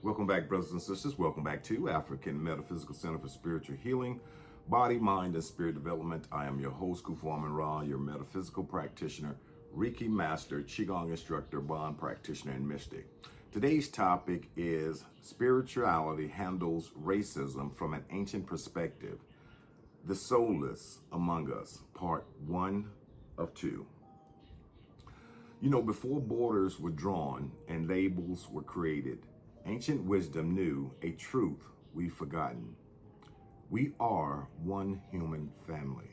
Welcome back, brothers and sisters. Welcome back to African Metaphysical Center for Spiritual Healing, Body, Mind, and Spirit Development. I am your host, Kufu Amin Ra, your metaphysical practitioner, Reiki master, Qigong instructor, Bond practitioner, and mystic. Today's topic is spirituality handles racism from an ancient perspective. The Soulless Among Us, part 1 of 2. You know, before borders were drawn and labels were created, ancient wisdom knew a truth we've forgotten. We are one human family.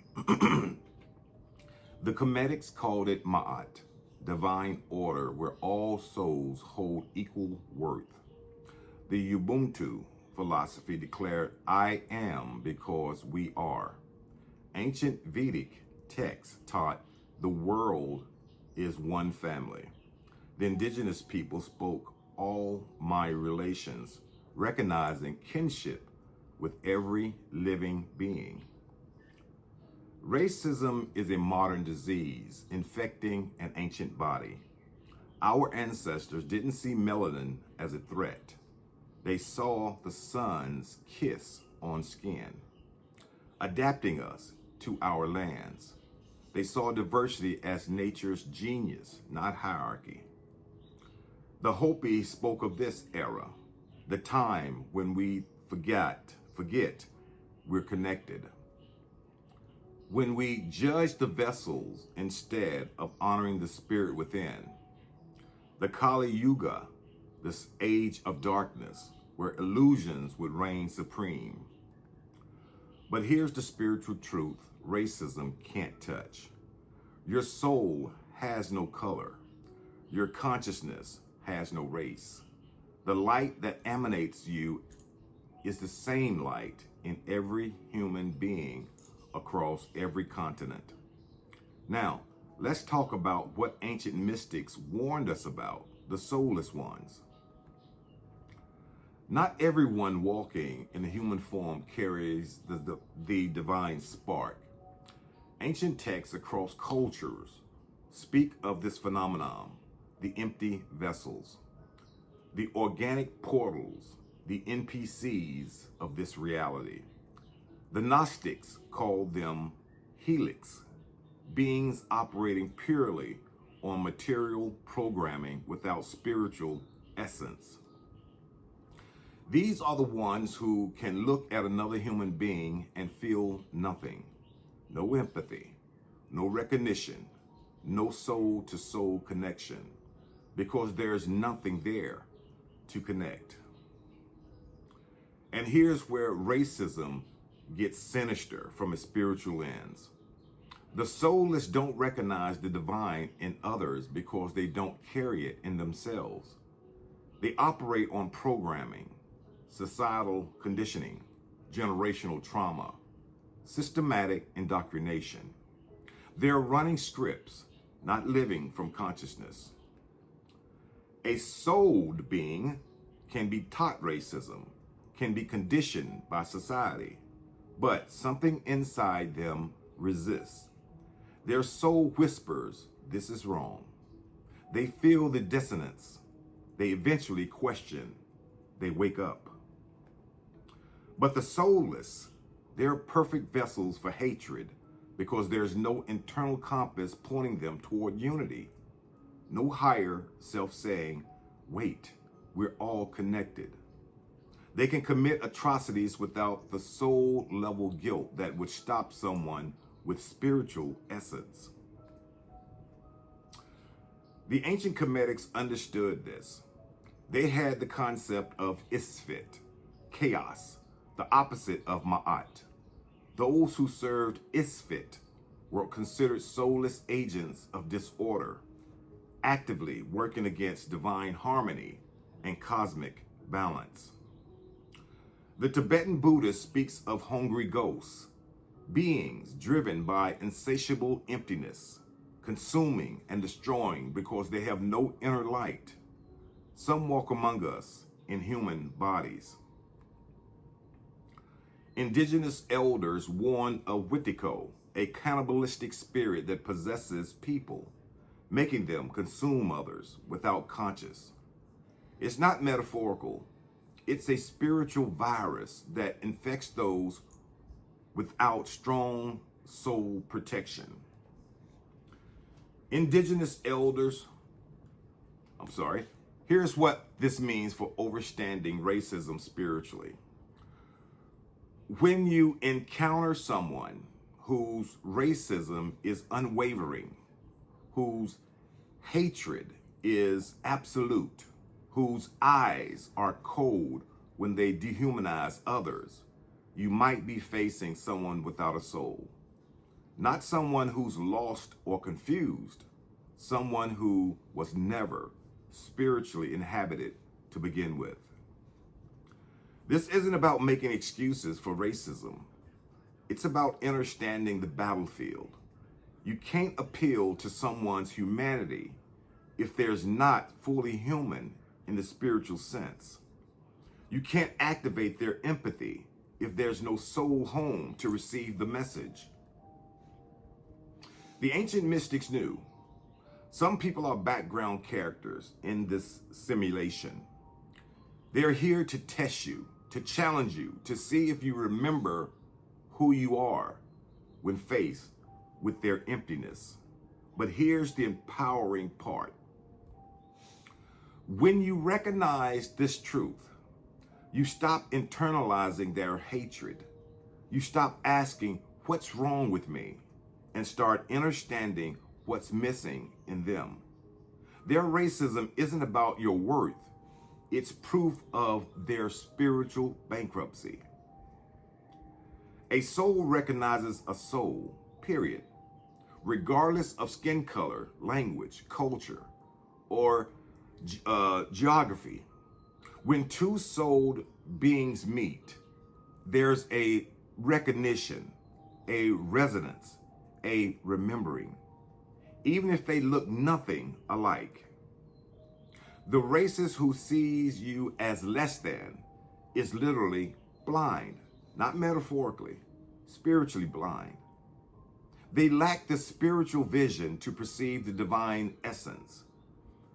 The Cometics called it Ma'at, divine order where all souls hold equal worth. The Ubuntu philosophy declared, I am because we are. Ancient Vedic texts taught the world is one family. The indigenous people spoke all my relations, recognizing kinship with every living being. Racism is a modern disease infecting an ancient body. Our ancestors didn't see melanin as a threat. They saw the sun's kiss on skin, adapting us to our lands. They saw diversity as nature's genius, not hierarchy. The Hopi spoke of this era, the time when we forget we're connected. When we judge the vessels instead of honoring the spirit within. The Kali Yuga, this age of darkness, where illusions would reign supreme. But here's the spiritual truth racism can't touch. Your soul has no color. Your consciousness has no race. The light that emanates you is the same light in every human being across every continent. Now, let's talk about what ancient mystics warned us about, the soulless ones. Not everyone walking in the human form carries the divine spark. Ancient texts across cultures speak of this phenomenon, the empty vessels, the organic portals, the NPCs of this reality. The Gnostics called them helix, beings operating purely on material programming without spiritual essence. These are the ones who can look at another human being and feel nothing, no empathy, no recognition, no soul-to-soul connection, because there's nothing there to connect. And here's where racism gets sinister from a spiritual lens. The soulless don't recognize the divine in others because they don't carry it in themselves. They operate on programming, societal conditioning, generational trauma, systematic indoctrination. They're running scripts, not living from consciousness. A souled being can be taught racism, can be conditioned by society, but something inside them resists. Their soul whispers, this is wrong. They feel the dissonance. They eventually question. They wake up. But the soulless, they're perfect vessels for hatred because there's no internal compass pointing them toward unity. No higher self saying, wait, we're all connected. They can commit atrocities without the soul level guilt that would stop someone with spiritual essence. The ancient Cometics understood this. They had the concept of Isfit, chaos, the opposite of Ma'at. Those who served Isfit were considered soulless agents of disorder, actively working against divine harmony and cosmic balance. The Tibetan Buddhist speaks of hungry ghosts, beings driven by insatiable emptiness, consuming and destroying because they have no inner light. Some walk among us in human bodies. Indigenous elders warn of Witiko, a cannibalistic spirit that possesses people, making them consume others without conscience. It's not metaphorical, It's a spiritual virus that infects those without strong soul protection. Indigenous elders, here's what this means for understanding racism spiritually. When you encounter someone whose racism is unwavering, whose hatred is absolute, whose eyes are cold when they dehumanize others, you might be facing someone without a soul. Not someone who's lost or confused, someone who was never spiritually inhabited to begin with. This isn't about making excuses for racism. It's about understanding the battlefield. You can't appeal to someone's humanity if there's not fully human in the spiritual sense. You can't activate their empathy if there's no soul home to receive the message. The ancient mystics knew some people are background characters in this simulation. They're here to test you, to challenge you, to see if you remember who you are when faced with their emptiness. But here's the empowering part. When you recognize this truth, you stop internalizing their hatred. You stop asking, what's wrong with me? And start understanding what's missing in them. Their racism isn't about your worth. It's proof of their spiritual bankruptcy. A soul recognizes a soul, period. Regardless of skin color, language, culture, or geography. When two souled beings meet, there's a recognition, a resonance, a remembering, even if they look nothing alike. The racist who sees you as less than is literally blind, not metaphorically, spiritually blind. They lack the spiritual vision to perceive the divine essence.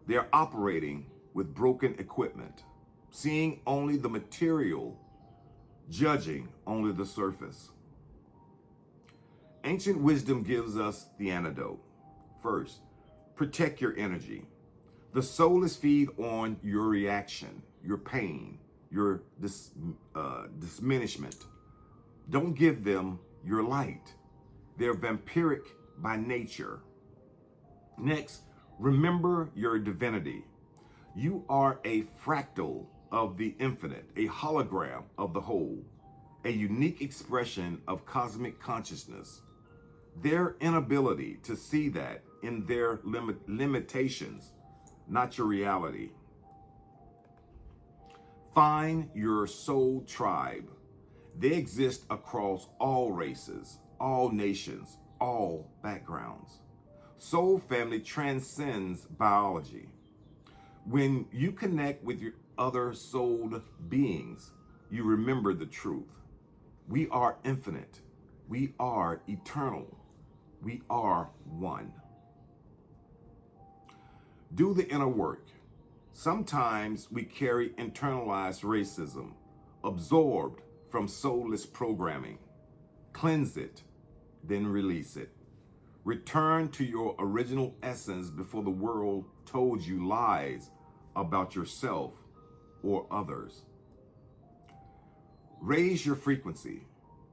They're operating with broken equipment, seeing only the material, judging only the surface. Ancient wisdom gives us the antidote. First, protect your energy. The soulless feed on your reaction, your pain, your diminishment. Don't give them your light. They're vampiric by nature. Next, remember your divinity. You are a fractal of the infinite, a hologram of the whole, a unique expression of cosmic consciousness. Their inability to see that in their limitations, not your reality. Find your soul tribe. They exist across all races, all nations, all backgrounds. Soul family transcends biology. When you connect with your other souled beings, you remember the truth. We are infinite. We are eternal. We are one. Do the inner work. Sometimes we carry internalized racism, absorbed from soulless programming. Cleanse it, then release it. Return to your original essence before the world told you lies about yourself or others. Raise your frequency.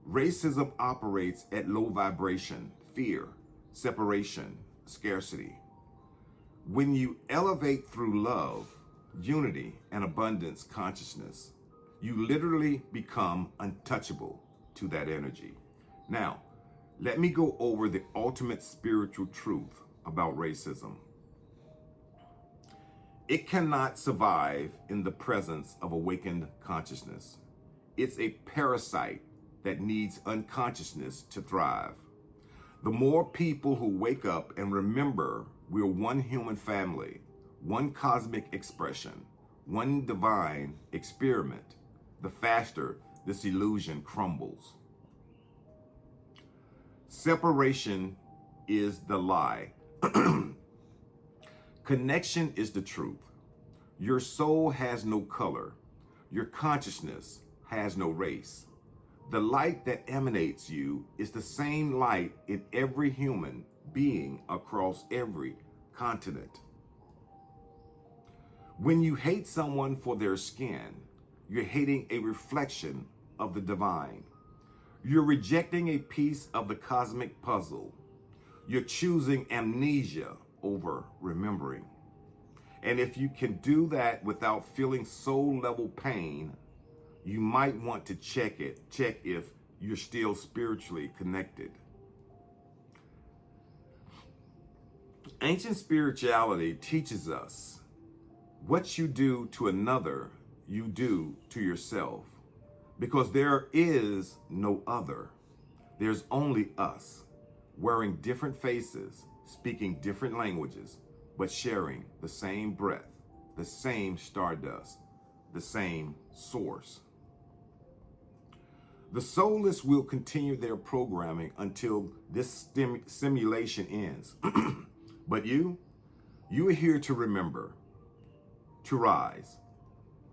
Racism operates at low vibration, fear, separation, scarcity. When you elevate through love, unity, and abundance consciousness, you literally become untouchable to that energy. Now, let me go over the ultimate spiritual truth about racism. It cannot survive in the presence of awakened consciousness. It's a parasite that needs unconsciousness to thrive. The more people who wake up and remember we're one human family, one cosmic expression, one divine experiment, the faster this illusion crumbles. Separation is the lie. Connection is the truth. Your soul has no color. Your consciousness has no race. The light that emanates you is the same light in every human being across every continent. When you hate someone for their skin, you're hating a reflection of the divine. You're rejecting a piece of the cosmic puzzle. You're choosing amnesia over remembering. And if you can do that without feeling soul level pain, you might want to check if you're still spiritually connected. Ancient spirituality teaches us what you do to another, you do to yourself, because there is no other. There's only us, wearing different faces, speaking different languages, but sharing the same breath, the same stardust, the same source. The Soulless will continue their programming until this simulation ends. But you are here to remember, to rise,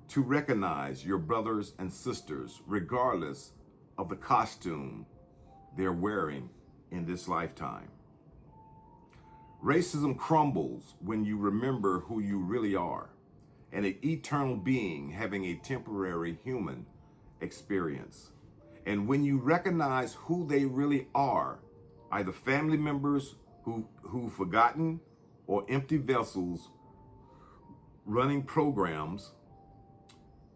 to recognize your brothers and sisters, regardless of the costume they're wearing in this lifetime. Racism crumbles when you remember who you really are, and an eternal being having a temporary human experience. And when you recognize who they really are, either family members who've forgotten or empty vessels running programs,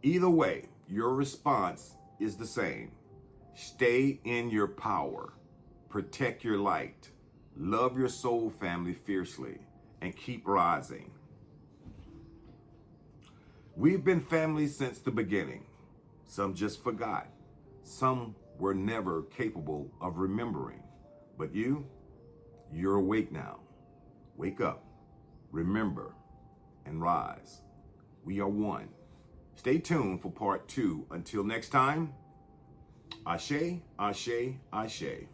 either way, your response is the same. Stay in your power, protect your light, love your soul family fiercely, and keep rising. We've been family since the beginning. Some just forgot. Some were never capable of remembering. But you're awake now. Wake up, remember, and rise. We are one. Stay tuned for part 2. Until next time, Ashe, Ashe, Ashe.